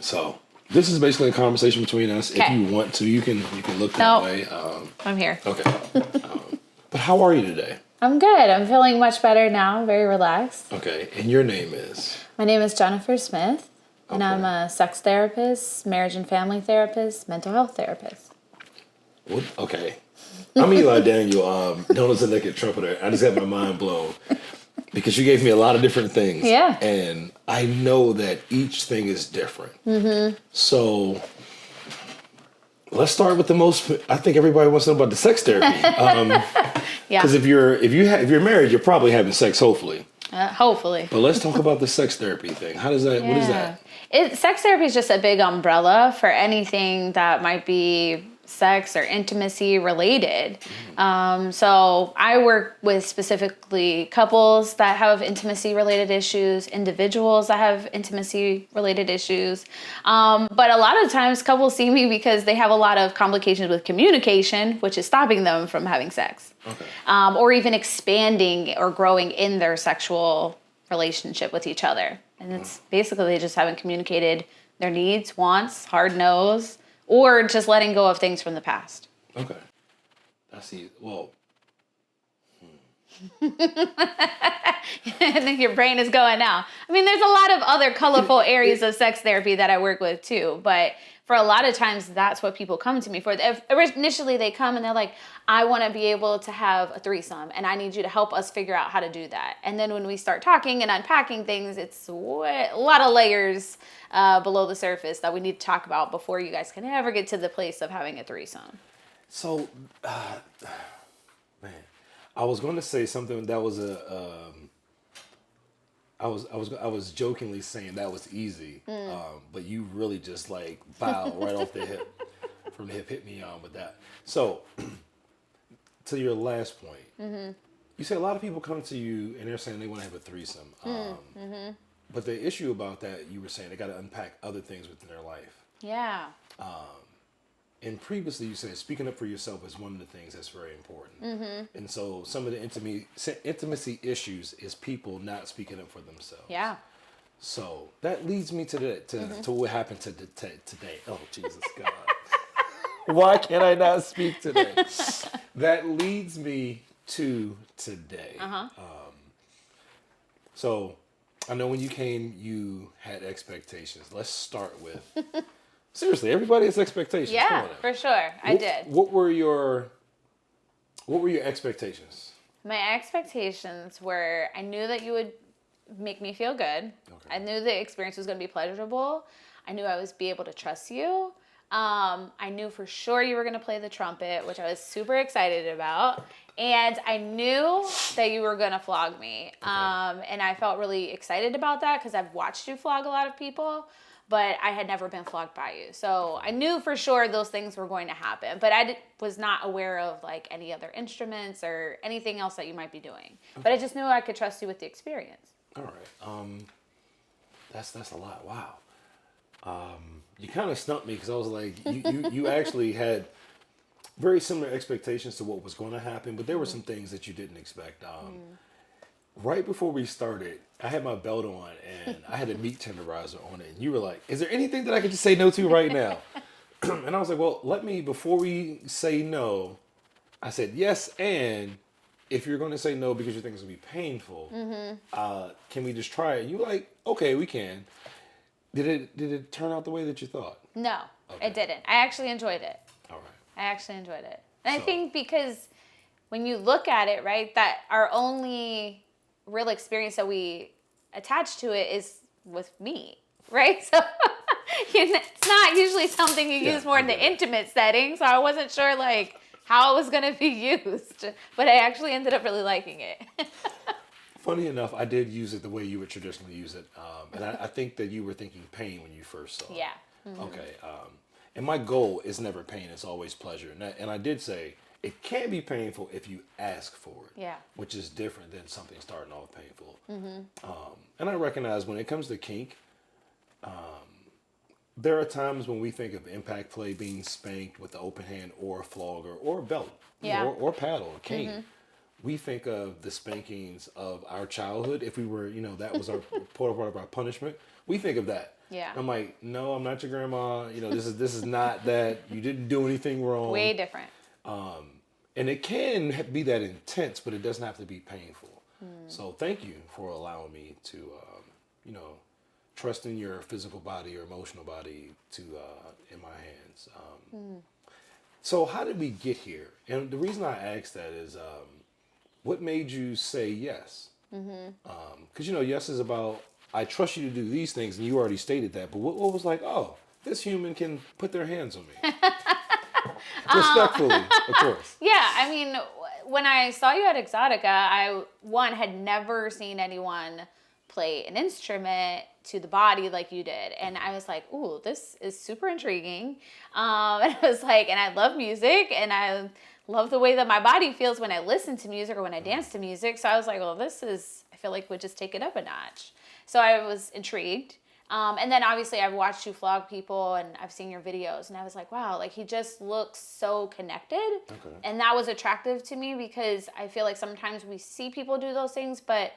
So this is basically a conversation between us. If you want to, you can look that way. I'm here. Okay. But how are you today? I'm good. I'm feeling much better now. Very relaxed. Okay. And your name is? My name is Jenifer Smith, and I'm a sex therapist, marriage and family therapist, mental health therapist. What? Okay. I'm Eli Daniel, known as the Naked Trumpeter. I just got my mind blown because you gave me a lot of different things. Yeah. And I know that each thing is different. Mm-hmm. So let's start with the most. I think everybody wants to know about the sex therapy. Yeah. Because if you're married, you're probably having sex, hopefully. Hopefully. But let's talk about the sex therapy thing. How does that? Yeah. What is that? Sex therapy is just a big umbrella for anything that might be sex or intimacy related. So I work with specifically couples that have intimacy related issues, individuals that have intimacy related issues. But a lot of times couples see me because they have a lot of complications with communication, which is stopping them from having sex. Okay. Or even expanding or growing in their sexual relationship with each other. And it's basically they just haven't communicated their needs, wants, hard no's, or just letting go of things from the past. Okay. I see. Well. I think your brain is going now. I mean, there's a lot of other colorful areas of sex therapy that I work with too, but for a lot of times, that's what people come to me for. Initially, they come and they're like, I want to be able to have a threesome, and I need you to help us figure out how to do that. And then when we start talking and unpacking things, it's a lot of layers below the surface that we need to talk about before you guys can ever get to the place of having a threesome. So, man, I was going to say something that was I was jokingly saying that was easy, but you really just like bow right off the hip, from the hip, hit me on with that. So, to your last point, you say a lot of people come to you and they're saying they want to have a threesome, but the issue about that, you were saying they got to unpack other things within their life. Yeah. And previously you said speaking up for yourself is one of the things that's very important. And so some of the intimacy issues is people not speaking up for themselves. Yeah. So that leads me to what happened today. Oh, Jesus God. Why can't I not speak today? That leads me to today. So I know when you came, you had expectations. Let's start with... Seriously, everybody has expectations. Yeah, for sure. I did. What were your expectations? My expectations were I knew that you would make me feel good. Okay. I knew the experience was going to be pleasurable. I knew I was be able to trust you. I knew for sure you were going to play the trumpet, which I was super excited about. And I knew that you were going to flog me. Okay. And I felt really excited about that because I've watched you flog a lot of people. But I had never been flogged by you. So I knew for sure those things were going to happen. But I was not aware of like any other instruments or anything else that you might be doing. Okay. But I just knew I could trust you with the experience. All right. That's a lot. Wow. You kind of stumped me because I was like, you actually had very similar expectations to what was going to happen. But there were some things that you didn't expect. Right before we started, I had my belt on and I had a meat tenderizer on it. And you were like, is there anything that I could just say no to right now? And I was like, well, before we say no, I said yes. And if you're going to say no because you think it's going to be painful, can we just try it? And you were like, okay, we can. Did it turn out the way that you thought? No, It didn't. I actually enjoyed it. All right. I actually enjoyed it. And I think because when you look at it, right, that our only real experience that we attach to it is with me, right? So it's not usually something you use more in the intimate setting. So I wasn't sure like how it was going to be used, but I actually ended up really liking it. Funny enough, I did use it the way you would traditionally use it. And I think that you were thinking pain when you first saw it. Yeah. Mm-hmm. Okay. And my goal is never pain. It's always pleasure. And I did say, it can be painful if you ask for it, yeah, which is different than something starting off painful. And I recognize when it comes to kink, there are times when we think of impact play being spanked with the open hand or a flogger or a belt, or paddle or cane. We think of the spankings of our childhood. If we were, that was our part of our punishment. We think of that. Yeah. I'm like, no, I'm not your grandma. You know, this is not that. You didn't do anything wrong. Way different. And it can be that intense, but it doesn't have to be painful. So thank you for allowing me to, you know, trust in your physical body, your emotional body to in my hands. So how did we get here? And the reason I asked that is, what made you say yes? Because you know, yes is about I trust you to do these things, and you already stated that. But what was like, oh, this human can put their hands on me. Respectfully, of course. Yeah, I mean, when I saw you at Exotica, I had never seen anyone play an instrument to the body like you did, and I was like, "Ooh, this is super intriguing." And I was like, and I love music, and I love the way that my body feels when I listen to music or when I dance to music. So I was like, "Well, I feel like would just take it up a notch." So I was intrigued. And then obviously I've watched you vlog people and I've seen your videos and I was like, wow, like he just looks so connected. Okay. And that was attractive to me because I feel like sometimes we see people do those things, but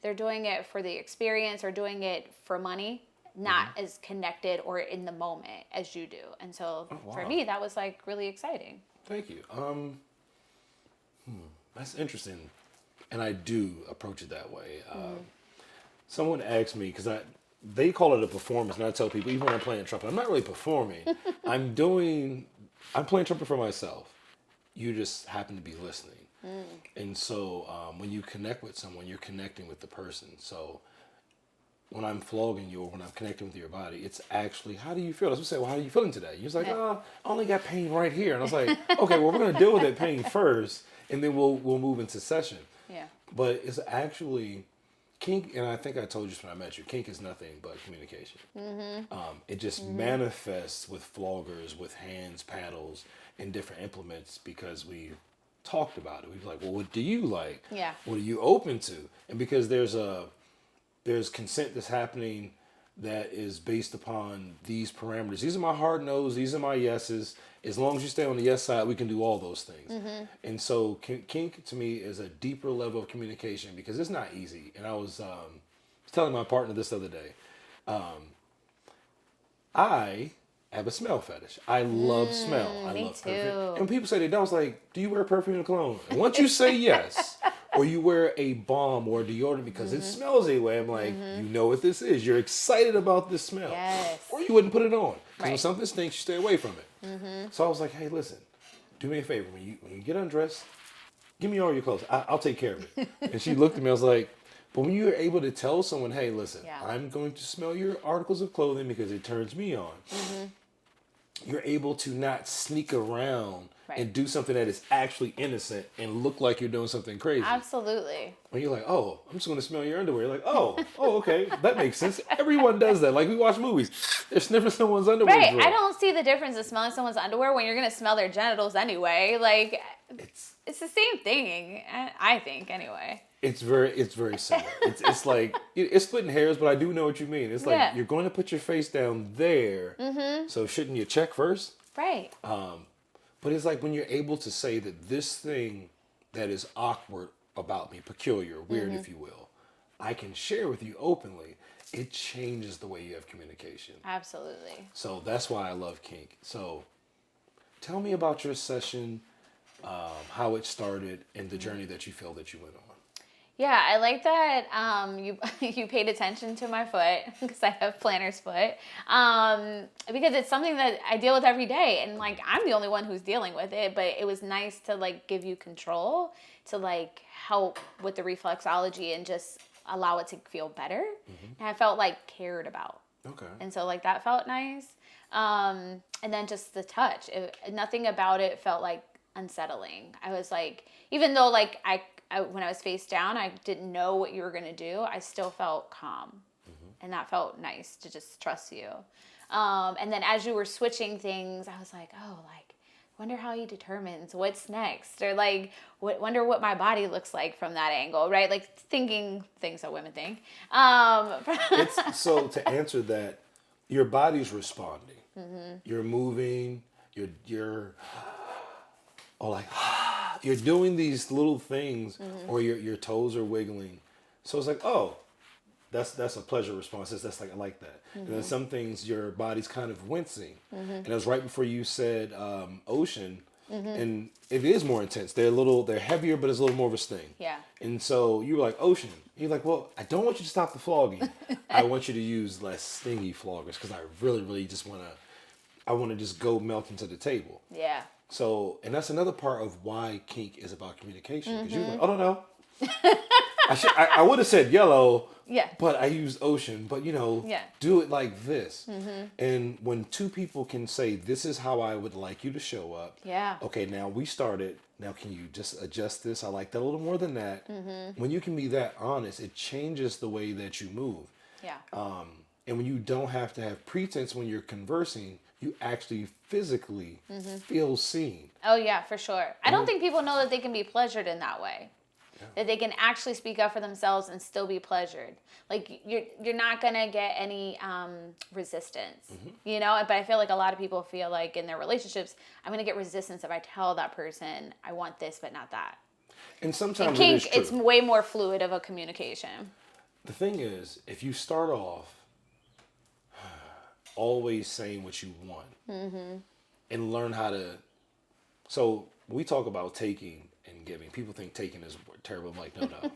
they're doing it for the experience or doing it for money, not as connected or in the moment as you do. And so for me, that was like really exciting. Thank you. That's interesting. And I do approach it that way. Someone asked me, because they call it a performance, and I tell people, even when I'm playing trumpet, I'm not really performing. I'm playing trumpet for myself. You just happen to be listening. And so when you connect with someone, you're connecting with the person. So when I'm flogging you or when I'm connecting with your body, it's actually, how do you feel? That's what I say, well, how are you feeling today? You're like, oh, I only got pain right here. And I was like, okay, well, we're going to deal with that pain first, and then we'll move into session. Yeah. But it's actually... Kink, and I think I told you when I met you, kink is nothing but communication. It just manifests with floggers, with hands, paddles, and different implements because we talked about it. We were like, well, what do you like? Yeah. What are you open to? And because there's consent that's happening that is based upon these parameters. These are my hard no's. These are my yeses. As long as you stay on the yes side, we can do all those things. And so kink to me is a deeper level of communication because it's not easy. And I was telling my partner this other day. I have a smell fetish. I love smell. I me love too. perfume. And people say they don't. I was like, do you wear perfume and cologne? And once you say yes, or you wear a balm or a deodorant because it smells a way, I'm like, you know what this is. You're excited about this smell. Yes. Or you wouldn't put it on. Because when Right. something stinks, you stay away from it. So I was like, hey, listen, do me a favor. When you get undressed, give me all your clothes. I'll take care of it. And she looked at me. I was like, but when you're able to tell someone, hey, listen, Yeah. I'm going to smell your articles of clothing because it turns me on. You're able to not sneak around Right. and do something that is actually innocent and look like you're doing something crazy. Absolutely. When you're like, oh, I'm just going to smell your underwear. You're like, oh, okay, that makes sense. Everyone does that. Like we watch movies. They're sniffing someone's underwear. Right. drawer. I don't see the difference in smelling someone's underwear when you're going to smell their genitals anyway. Like, it's the same thing, I think, anyway. It's very similar. It's like it's splitting hairs, but I do know what you mean. It's like Yeah. you're going to put your face down there, so shouldn't you check first? Right. But it's like when you're able to say that this thing that is awkward about me, peculiar, weird, if you will, I can share with you openly. It changes the way you have communication. Absolutely. So that's why I love kink. So tell me about your session, how it started, and the journey that you feel that you went on. Yeah, I like that you paid attention to my foot because I have planner's foot because it's something that I deal with every day and like I'm the only one who's dealing with it, but it was nice to like give you control to like help with the reflexology and just allow it to feel better. And I felt like cared about. Okay. And so like that felt nice. And then just the touch, nothing about it felt like unsettling. I was like, even though like I when I was face down, I didn't know what you were going to do. I still felt calm. And that felt nice to just trust you. And then as you were switching things, I was like, oh, like, wonder how he determines what's next. Or like, wonder what my body looks like from that angle, right? Like thinking things that women think. So to answer that, your body's responding. You're moving, you're like, you're doing these little things or your toes are wiggling. So it's like, oh, that's a pleasure response. That's like I like that. And then some things your body's kind of wincing. And it was right before you said ocean, and it is more intense. They're heavier, but it's a little more of a sting. Yeah. And so you were like ocean. You're like, well, I don't want you to stop the flogging. I want you to use less stingy floggers because I really just I want to just go melt into the table. Yeah. So, and that's another part of why kink is about communication. Because you're like, oh no. I would have said yellow, Yeah. but I used ocean. But Yeah. do it like this. And when two people can say, "This is how I would like you to show up." Yeah. Okay, now we started. Now can you just adjust this? I like that a little more than that. When you can be that honest, it changes the way that you move. Yeah. And when you don't have to have pretense when you're conversing, you actually physically feel seen. Oh yeah, for sure. I don't think people know that they can be pleasured in that way. Yeah. That they can actually speak up for themselves and still be pleasured. Like you're not gonna get any resistance, you know. But I feel like a lot of people feel like in their relationships, I'm gonna get resistance if I tell that person I want this but not that. And sometimes In kink, it is true. it's way more fluid of a communication. The thing is, if you start off always saying what you want and learn how to. So we talk about taking and giving. People think taking is terrible. I'm like, no.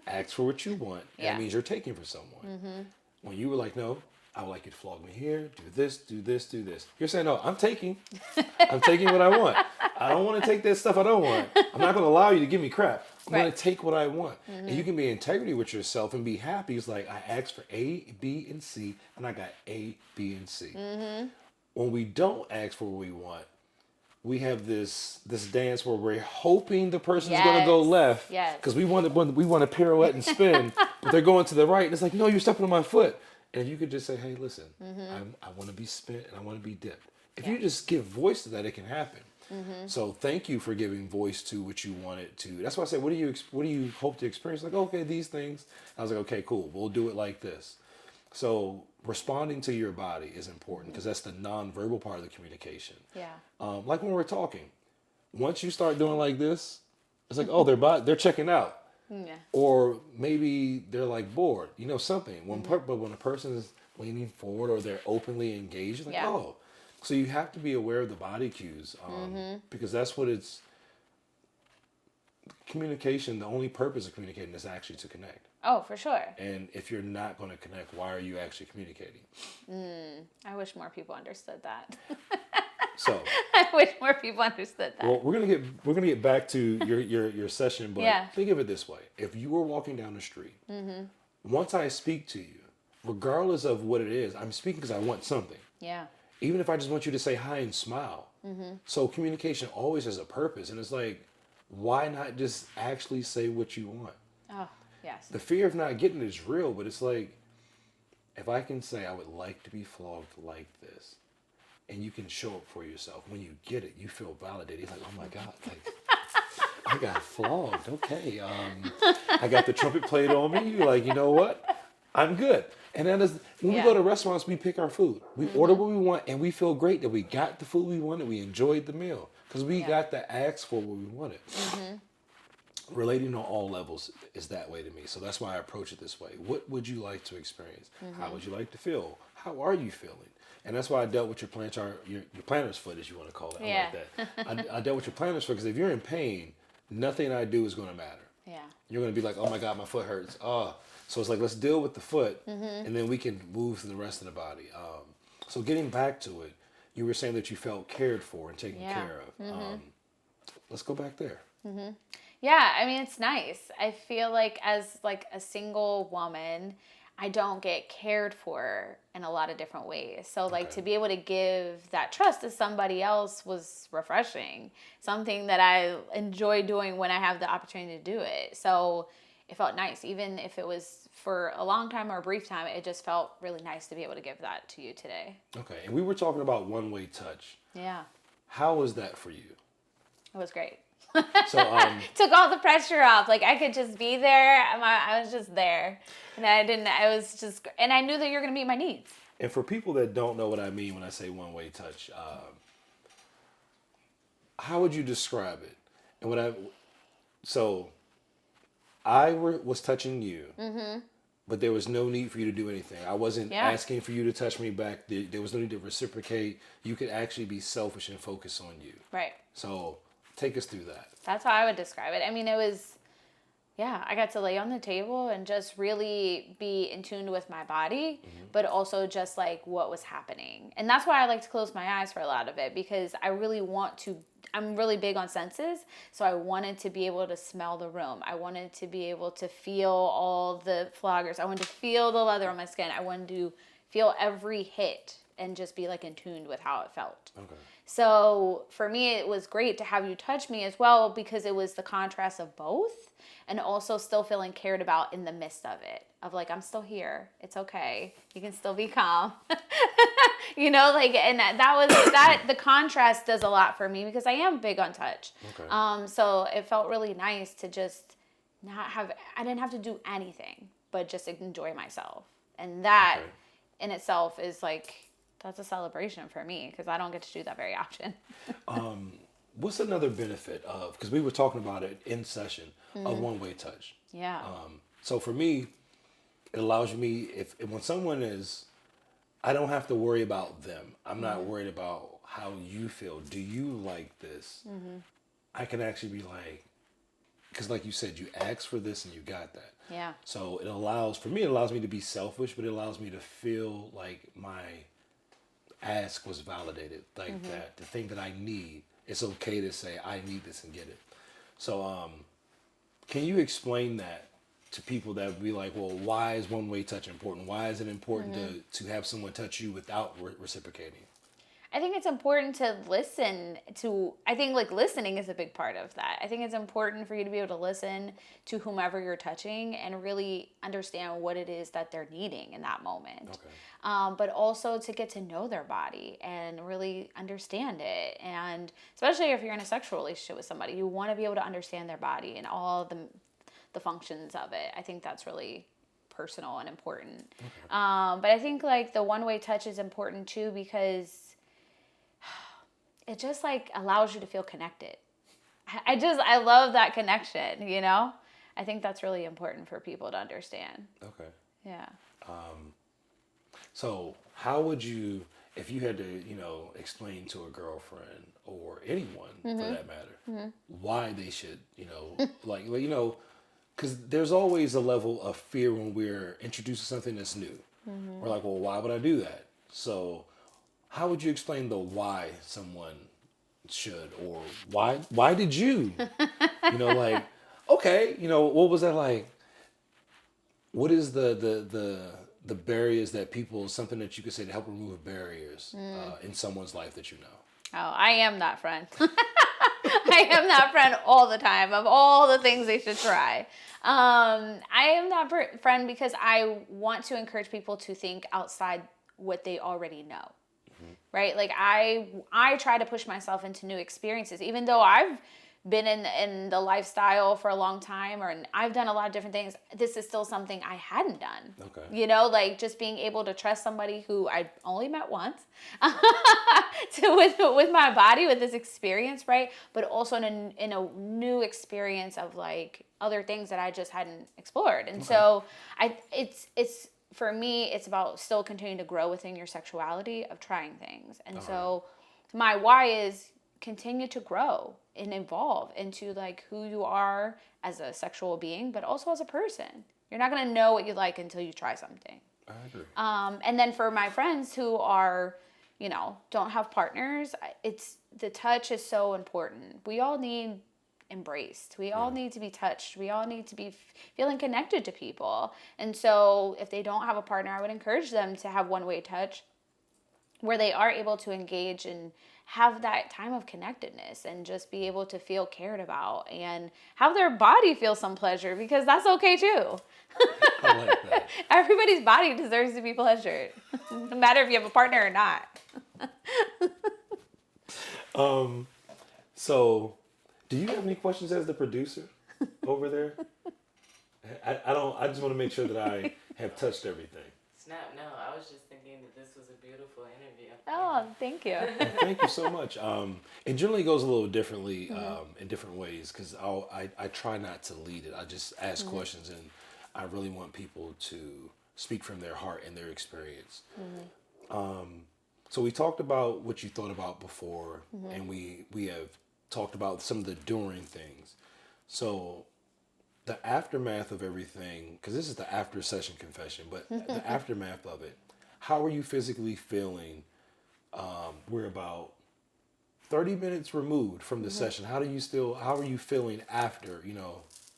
Ask for what you want. Yeah. That means you're taking for someone. When you were like, no, I would like you to flog me here, do this, do this, do this. You're saying, no, I'm taking. I'm taking what I want. I don't want to take that stuff I don't want. I'm not going to allow you to give me crap. I'm going to take what I want. And you can be in integrity with yourself and be happy. It's like, I asked for A, B, and C, and I got A, B, and C. When we don't ask for what we want, we have this dance where we're hoping the person's going to go left. Yes. Because we want to pirouette and spin, but they're going to the right. And it's like, no, you're stepping on my foot. And if you could just say, hey, listen, I want to be spent and I want to be dipped. If you just give voice to that, it can happen. So thank you for giving voice to what you wanted to. That's why I say, what do you hope to experience? Like, okay, these things. I was like, okay, cool. We'll do it like this. So responding to your body is important because that's the nonverbal part of the communication. Yeah. Like when we're talking, once you start doing like this, it's like, oh, they're checking out. Yeah. Or maybe they're like bored, something. But when a person is leaning forward or they're openly engaged, you're like, oh. So you have to be aware of the body cues because that's what it's. Communication, the only purpose of communicating is actually to connect. Oh, for sure. And if you're not going to connect, why are you actually communicating? I wish more people understood that. So I wish more people understood that. well, we're gonna get back to your session, but think of it this way: if you were walking down the street, once I speak to you, regardless of what it is, I'm speaking because I want something. Yeah. Even if I just want you to say hi and smile. So communication always has a purpose, and it's like, why not just actually say what you want? Oh, yes. The fear of not getting it is real, but it's like, if I can say I would like to be flogged like this, and you can show up for yourself, when you get it, you feel validated. You're like, oh my God, like, I got flogged. Okay. I got the trumpet played on me. You're like, you know what? I'm good. And that is, when we go to restaurants, we pick our food. We order what we want, and we feel great that we got the food we wanted. We enjoyed the meal because we got to ask for what we wanted. Relating on all levels is that way to me. So that's why I approach it this way. What would you like to experience? How would you like to feel? How are you feeling? And that's why I dealt with your plantar's foot, as you want to call it. I like that. I dealt with your plantar's foot because if you're in pain, nothing I do is going to matter. Yeah. You're going to be like, oh my God, my foot hurts. Oh. So it's like, let's deal with the foot, and then we can move to the rest of the body. So getting back to it, you were saying that you felt cared for and taken care of. Let's go back there. Yeah, I mean, it's nice. I feel like as like a single woman, I don't get cared for in a lot of different ways. So like to be able to give that trust to somebody else was refreshing. Something that I enjoy doing when I have the opportunity to do it. So it felt nice, even if it was for a long time or a brief time. It just felt really nice to be able to give that to you today. Okay, and we were talking about one-way touch. Yeah. How was that for you? It was great. So took all the pressure off. Like I could just be there. I was just there, and and I knew that you're gonna meet my needs. And for people that don't know what I mean when I say one-way touch, how would you describe it? And I was touching you, but there was no need for you to do anything. I wasn't Yeah. asking for you to touch me back. There was no need to reciprocate. You could actually be selfish and focus on you. Right. So take us through that. That's how I would describe it. I mean, it was, yeah, I got to lay on the table and just really be in tune with my body, but also just like what was happening. And that's why I like to close my eyes for a lot of it, because I really I'm really big on senses. So I wanted to be able to smell the room. I wanted to be able to feel all the floggers. I wanted to feel the leather on my skin. I wanted to feel every hit and just be like in tune with how it felt. Okay. So for me, it was great to have you touch me as well, because it was the contrast of both, and also still feeling cared about in the midst of it, of like, I'm still here. It's okay. You can still be calm. You know, like, and the contrast does a lot for me, because I am big on touch. Okay. So it felt really nice to just I didn't have to do anything, but just enjoy myself. And that in itself is like, that's a celebration for me, because I don't get to do that very often. What's another benefit of, because we were talking about it in session, a one-way touch. Yeah. So for me, it allows me, if when someone is, I don't have to worry about them. I'm not worried about how you feel. Do you like this? I can actually be like, because like you said, you asked for this and you got that. Yeah. So it allows me to be selfish, but it allows me to feel like my ask was validated, like that the thing that I need, it's okay to say I need this and get it. So can you explain that to people that would be like, well, why is one-way touch important? Why is it important to have someone touch you without reciprocating? I think it's important to listen to, I think like listening is a big part of that. I think it's important for you to be able to listen to whomever you're touching and really understand what it is that they're needing in that moment. Okay. But also to get to know their body and really understand it. And especially if you're in a sexual relationship with somebody, you want to be able to understand their body and all the functions of it. I think that's really personal and important. Okay. But I think like the one-way touch is important too, because it just like allows you to feel connected. I love that connection, you know? I think that's really important for people to understand. Okay. Yeah. So how would you, if you had to, explain to a girlfriend or anyone for that matter, why they should, because there's always a level of fear when we're introducing something that's new. We're like, well, why would I do that? So how would you explain the why someone should, or why did you, okay, what was that like? What is the barriers that people, something that you could say to help remove barriers in someone's life that you know? Oh, I am that friend. I am that friend all the time of all the things they should try. I am that friend because I want to encourage people to think outside what they already know. Right? Like I try to push myself into new experiences, even though I've been in the lifestyle for a long time, and I've done a lot of different things. This is still something I hadn't done. Okay. Like just being able to trust somebody who I only met once with my body, with this experience, right? But also in a new experience of like other things that I just hadn't explored. And so it's for me, it's about still continuing to grow within your sexuality of trying things. And so my why is continue to grow and evolve into like who you are as a sexual being, but also as a person. You're not going to know what you like until you try something. I agree. And then for my friends who are, don't have partners, the touch is so important. We all need embraced. We all need to be touched. We all need to be feeling connected to people. And so if they don't have a partner, I would encourage them to have one-way touch where they are able to engage and have that time of connectedness and just be able to feel cared about and have their body feel some pleasure, because that's okay too. I like that. Everybody's body deserves to be pleasured, no matter if you have a partner or not. So do you have any questions as the producer over there? I just want to make sure that I have touched everything. Snap, no, I was just thinking that this was a beautiful interview. Oh, thank you. Well, thank you so much. It generally goes a little differently in different ways, because I try not to lead it. I just ask questions, and I really want people to speak from their heart and their experience. So we talked about what you thought about before, and we have talked about some of the during things. So the aftermath of everything, because this is the after session confession, but the aftermath of it, how are you physically feeling? We're about 30 minutes removed from the session. How are you feeling after,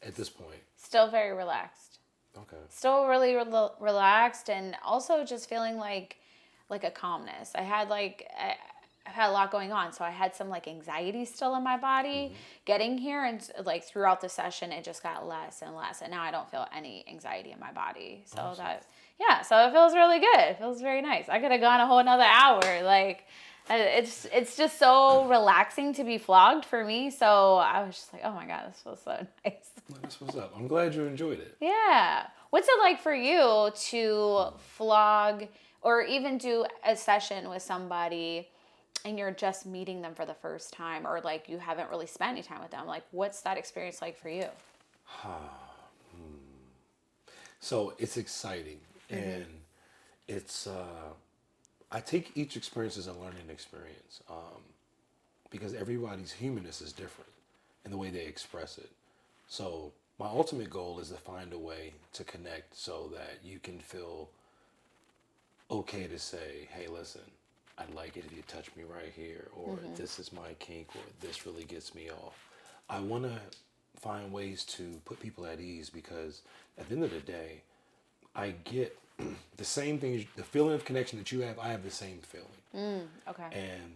at this point? Still very relaxed. Okay. Still really relaxed, and also just feeling like a calmness. I've had a lot going on, so I had some like anxiety still in my body getting here, and like throughout the session it just got less and less, and now I don't feel any anxiety in my body. So awesome. So it feels really good. It feels very nice. I could have gone a whole another hour. Like it's just so relaxing to be flogged for me. So I was just like, oh my God, this feels so nice. Well, that's what's up. I'm glad you enjoyed it. Yeah. What's it like for you to flog or even do a session with somebody and you're just meeting them for the first time, or like you haven't really spent any time with them? Like, what's that experience like for you? So it's exciting, and it's I take each experience as a learning experience, because everybody's humanness is different in the way they express it. So my ultimate goal is to find a way to connect so that you can feel okay to say, hey, listen, I'd like it if you touch me right here, or this is my kink, or this really gets me off. I want to find ways to put people at ease, because at the end of the day, I get the same thing, the feeling of connection that you have, I have the same feeling. Okay. And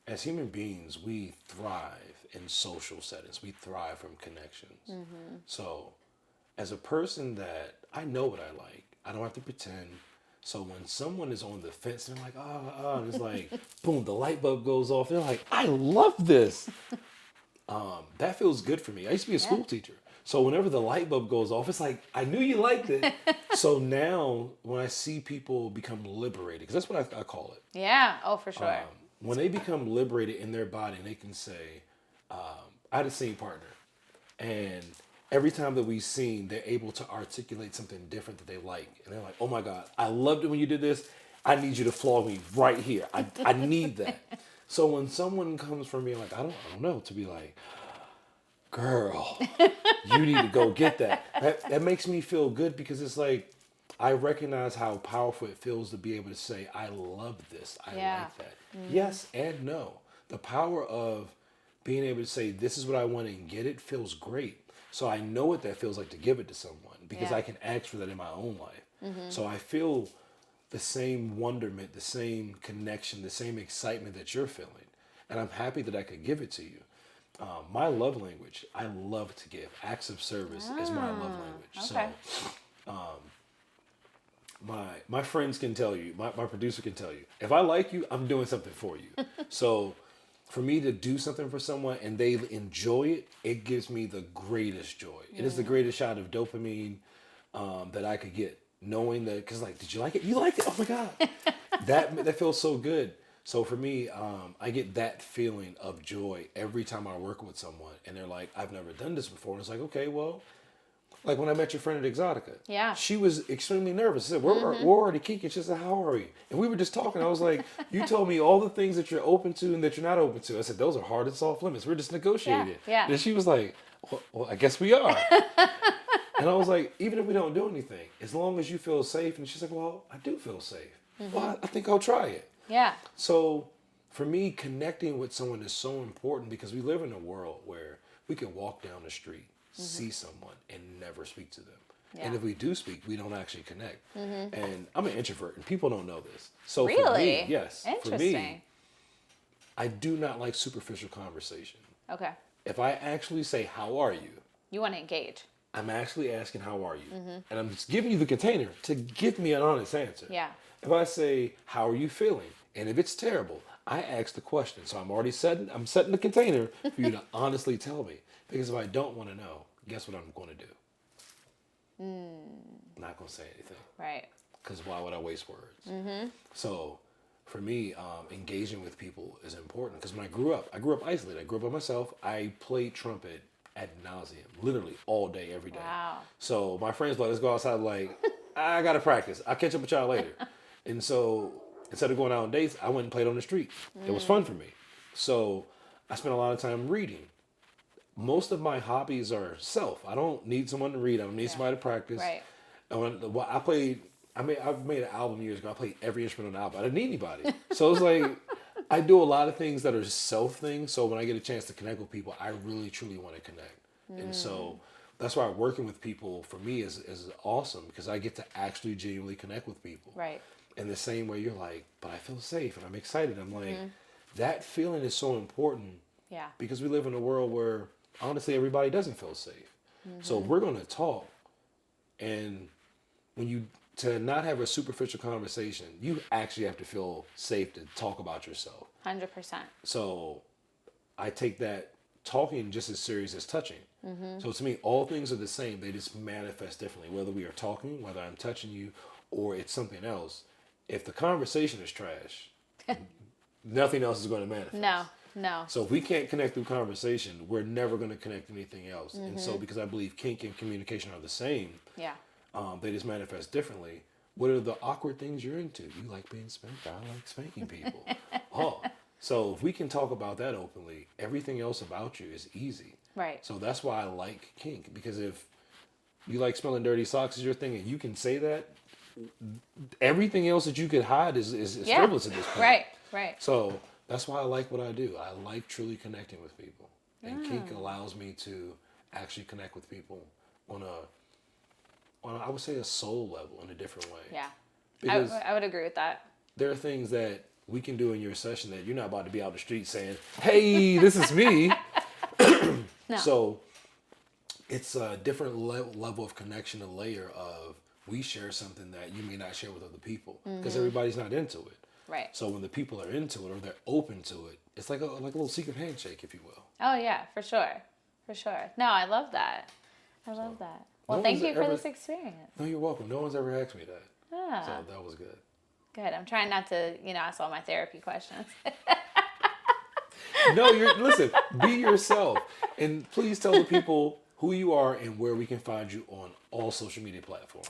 as human beings, we thrive in social settings. We thrive from connections. So as a person that I know what I like, I don't have to pretend. So when someone is on the fence, they're like, and it's like, boom, the light bulb goes off. They're like, I love this. That feels good for me. I used to be a school teacher. So whenever the light bulb goes off, it's like, I knew you liked it. So now when I see people become liberated, because that's what I call it. Yeah. Oh, for sure. When they become liberated in their body, and they can say, I had a scene partner, and every time that we've seen, they're able to articulate something different that they like. And they're like, oh my God, I loved it when you did this. I need you to flog me right here. I need that. So when someone comes from me like, I don't know, to be like, girl, you need to go get that. That makes me feel good, because it's like, I recognize how powerful it feels to be able to say, I love this. I like that. Yes and no. The power of being able to say, this is what I want and get it feels great. So I know what that feels like to give it to someone, because I can ask for that in my own life. So I feel the same wonderment, the same connection, the same excitement that you're feeling. And I'm happy that I could give it to you. My love language, I love to give. Acts of service is my love language. Okay. So my friends can tell you, my producer can tell you, if I like you, I'm doing something for you. So for me to do something for someone and they enjoy it, it gives me the greatest joy. It is the greatest shot of dopamine that I could get, knowing that, because like, did you like it? You liked it? Oh my God. That feels so good. So for me, I get that feeling of joy every time I work with someone, and they're like, I've never done this before. And it's like, okay, well, like when I met your friend at Exotica. Yeah. She was extremely nervous. I said, we're already kinky. She said, how are you? And we were just talking. I was like, you told me all the things that you're open to and that you're not open to. I said, those are hard and soft limits. We're just negotiating. Yeah. And she was like, well, I guess we are. And I was like, even if we don't do anything, as long as you feel safe. And she's like, well, I do feel safe. Well, I think I'll try it. Yeah. So for me, connecting with someone is so important, because we live in a world where we can walk down the street, see someone, and never speak to them. Yeah. And if we do speak, we don't actually connect. And I'm an introvert, and people don't know this. So Really? for me, yes, Interesting. for me, I do not like superficial conversation. Okay. If I actually say, how are you? You want to engage. I'm actually asking, how are you? And I'm just giving you the container to give me an honest answer. Yeah. If I say, how are you feeling? And if it's terrible, I ask the question. So I'm setting the container for you to honestly tell me. Because if I don't want to know, guess what I'm going to do? I'm not going to say anything. Right. Because why would I waste words? So for me, engaging with people is important. Because when I grew up isolated. I grew up by myself. I played trumpet ad nauseum, literally all day, every day. Wow. So my friends let us go outside like, I got to practice. I'll catch up with y'all later. And so instead of going out on dates, I went and played on the street. It was fun for me. So I spent a lot of time reading. Most of my hobbies are self. I don't need someone to read. I don't need somebody to practice. Right. And when I've made an album years ago. I played every instrument on the album. I didn't need anybody. So it's like, I do a lot of things that are self things. So when I get a chance to connect with people, I really, truly want to connect. And so that's why working with people for me is awesome, because I get to actually genuinely connect with people. Right. In the same way you're like, but I feel safe and I'm excited. I'm like, that feeling is so important. Yeah. Because we live in a world where honestly everybody doesn't feel safe. So we're going to talk, and to not have a superficial conversation, you actually have to feel safe to talk about yourself. 100%. So I take that talking just as serious as touching. So to me, all things are the same. They just manifest differently. Whether we are talking, whether I'm touching you, or it's something else. If the conversation is trash, nothing else is going to manifest. No. So if we can't connect through conversation, we're never going to connect anything else. And so because I believe kink and communication are the same, Yeah. they just manifest differently. What are the awkward things you're into? You like being spanked. I like spanking people. So if we can talk about that openly, everything else about you is easy. Right. So that's why I like kink, because if you like smelling dirty socks is your thing and you can say that, everything else that you could hide is frivolous at this point. Right. So that's why I like what I do. I like truly connecting with people. And kink allows me to actually connect with people on I would say a soul level, in a different way. Yeah. Because I would agree with that. there are things that we can do in your session that you're not about to be out the street saying, hey, this is me. No. So it's a different level of connection, a layer of we share something that you may not share with other people, because everybody's not into it. Right. So when the people are into it or they're open to it, it's like a little secret handshake, if you will. Oh yeah, for sure. No, I love that. Well, thank you for this experience. No, you're welcome. No one's ever asked me that. Yeah. So that was good. Good. I'm trying not to, ask all my therapy questions. No, listen, be yourself. And please tell the people who you are and where we can find you on all social media platforms.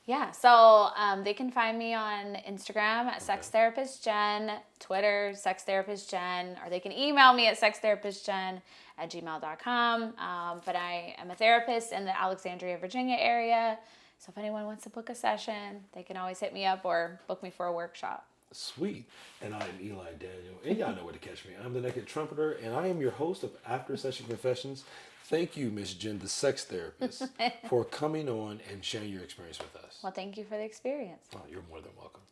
Yeah, so they can find me on Instagram at sextherapistjen, Twitter, sextherapistjen, or they can email me at sextherapistjen@gmail.com. But I am a therapist in the Alexandria, Virginia area. So if anyone wants to book a session, they can always hit me up or book me for a workshop. Sweet. And I am Eli Daniel. And y'all know where to catch me. I'm the Naked Trumpeter, and I am your host of After Session Confessions. Thank you, Miss Jen, the sex therapist, for coming on and sharing your experience with us. Well, thank you for the experience. Oh, you're more than welcome.